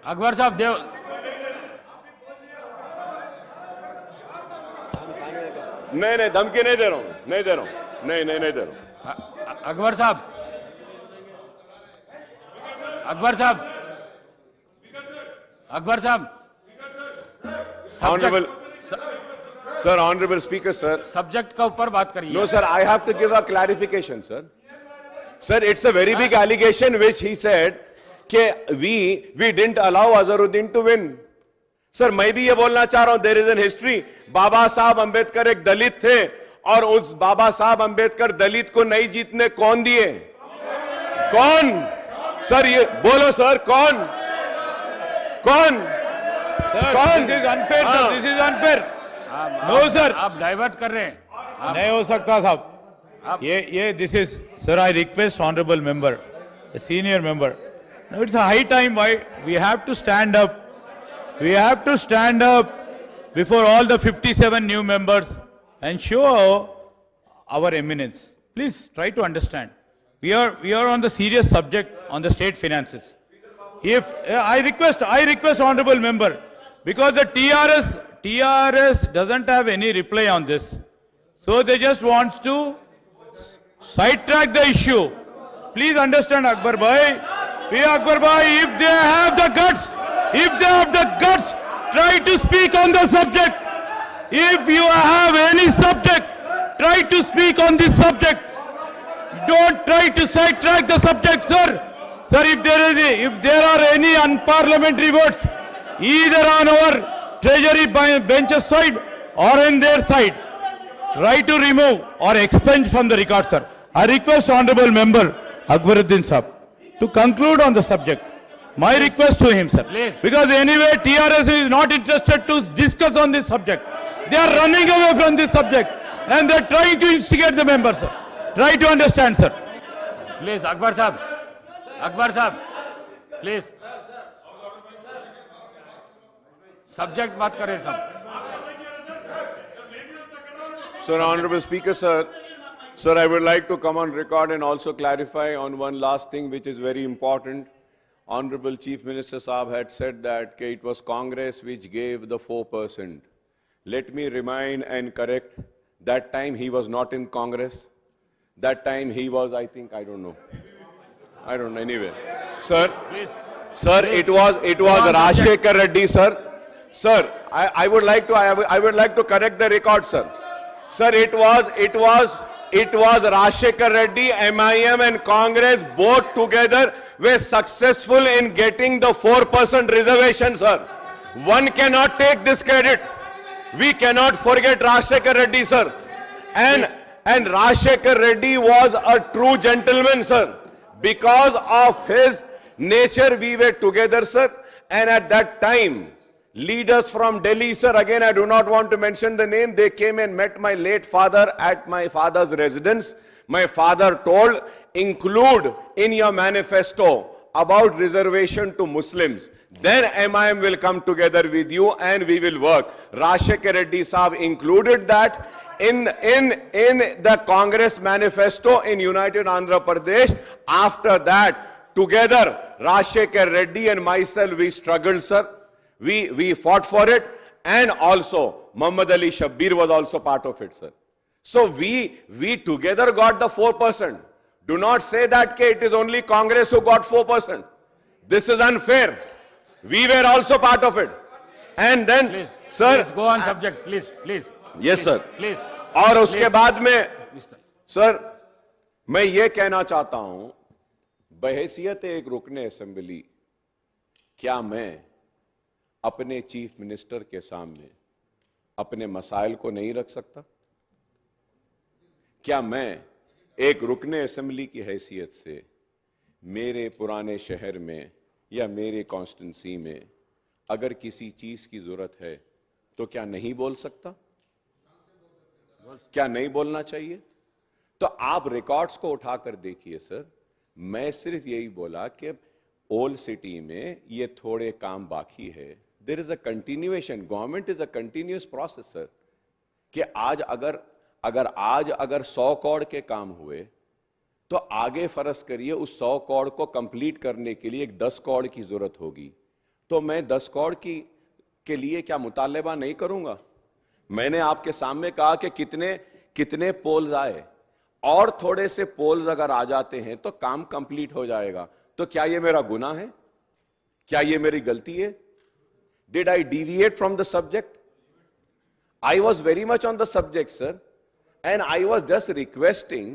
अकबर साहब देव नहीं, धमकी नहीं दे रहा हूं, नहीं दे रहा हूं, नहीं दे रहा हूं। Akbar sahab, Akbar sahab, Akbar sahab, honourable sir, honourable speaker sir, subject का ऊपर बात करिए। No sir, I have to give a clarification sir. Sir, it's a very big allegation which he said कि we didn't allow Azharuddin to win. Sir, मैं भी ये बोलना चाह रहा हूं, there is an history. बाबा साहब अंबेडकर एक दलित थे और उस बाबा साहब अंबेडकर दलित को नहीं जीतने कौन दिए? कौन? सर ये बोलो सर, कौन? कौन? Sir, this is unfair, sir. This is unfair. No, sir. आप डाइवर्ट कर रहे हैं। नहीं हो सकता साहब। ये this is, sir, I request honorable member, a senior member. Now it's a high time. Why we have to stand up? We have to stand up before all the 57 new members and show our eminence. Please try to understand. We are on the serious subject on the state finances. If I request honorable member, because the TRS doesn't have any reply on this, so they just want to sidetrack the issue. Please understand, Akbar Bhai. Akbar Bhai, if they have the guts, try to speak on the subject. If you have any subject, try to speak on this subject. Don't try to sidetrack the subject, sir. Sir, if there are any unparliamentary words, either on our treasury bench's side or on their side, try to remove or expunge from the record, sir. I request honorable member Akbaruddin Sahab to conclude on the subject. My request to him, sir. Please. Because anyway, TRS is not interested to discuss on this subject. They are running away from this subject and they are trying to instigate the members, sir. Try to understand, sir. Please, Akbar Sahab, please. Subject बात करें सब. Sir, honorable speaker sir, I would like to come on record and also clarify on one last thing which is very important. Honorable Chief Minister Saab had said that it was Congress which gave the 4%. Let me remind and correct, that time he was not in Congress. That time he was, I don't know, anyway. Sir, Please. sir, it was Rajshekhar Reddy, sir. Sir, I would like to correct the record, sir. Sir, it was Rajshekhar Reddy, MIM and Congress both together were successful in getting the 4% reservation, sir. One cannot take this credit. We cannot forget Rajshekhar Reddy, sir. And Rajshekhar Reddy was a true gentleman, sir. Because of his nature, we were together, sir. And at that time, leaders from Delhi, sir, again I do not want to mention the name, they came and met my late father at my father's residence. My father told, include in your manifesto about reservation to Muslims. Then MIM will come together with you and we will work. Rajshekhar Reddy Saab included that in the Congress manifesto in United Andhra Pradesh. After that, together, Rajshekhar Reddy and myself, we struggled, sir. We fought for it, and also Muhammad Ali Shabbir was also part of it, sir. So we together got the 4%. Do not say that it is only Congress who got 4%. This is unfair. We were also part of it. And then, Please, sir, please go on subject, please. yes, sir. Please. और उसके बाद में, Mr. Sir, मैं ये कहना चाहता हूं, बहैसियत एक रुकने असेंबली, क्या मैं अपने चीफ मिनिस्टर के सामने अपने मसाइल को नहीं रख सकता? क्या मैं एक रुकने असेंबली की हैसियत से मेरे पुराने शहर में या मेरे कॉन्स्टिट्यूंसी में अगर किसी चीज की जरूरत है तो क्या नहीं बोल सकता? क्या नहीं बोलना चाहिए? तो आप रिकॉर्ड्स को उठाकर देखिए सर. मैं सिर्फ यही बोला कि ओल्ड सिटी में ये थोड़े काम बाकी है. There is a continuation. Government is a continuous process, sir. कि आज अगर 100 करोड़ के काम हुए तो आगे फर्ज करिए उस 100 करोड़ को कंप्लीट करने के लिए एक 10 करोड़ की जरूरत होगी. तो मैं 10 करोड़ के लिए क्या मुतालबा नहीं करूंगा? मैंने आपके सामने कहा कि कितने पोल्स आए, और थोड़े से पोल्स अगर आ जाते हैं तो काम कंप्लीट हो जाएगा। तो क्या ये मेरा गुनाह है? क्या ये मेरी गलती है? Did I deviate from the subject? I was very much on the subject, sir, and I was just requesting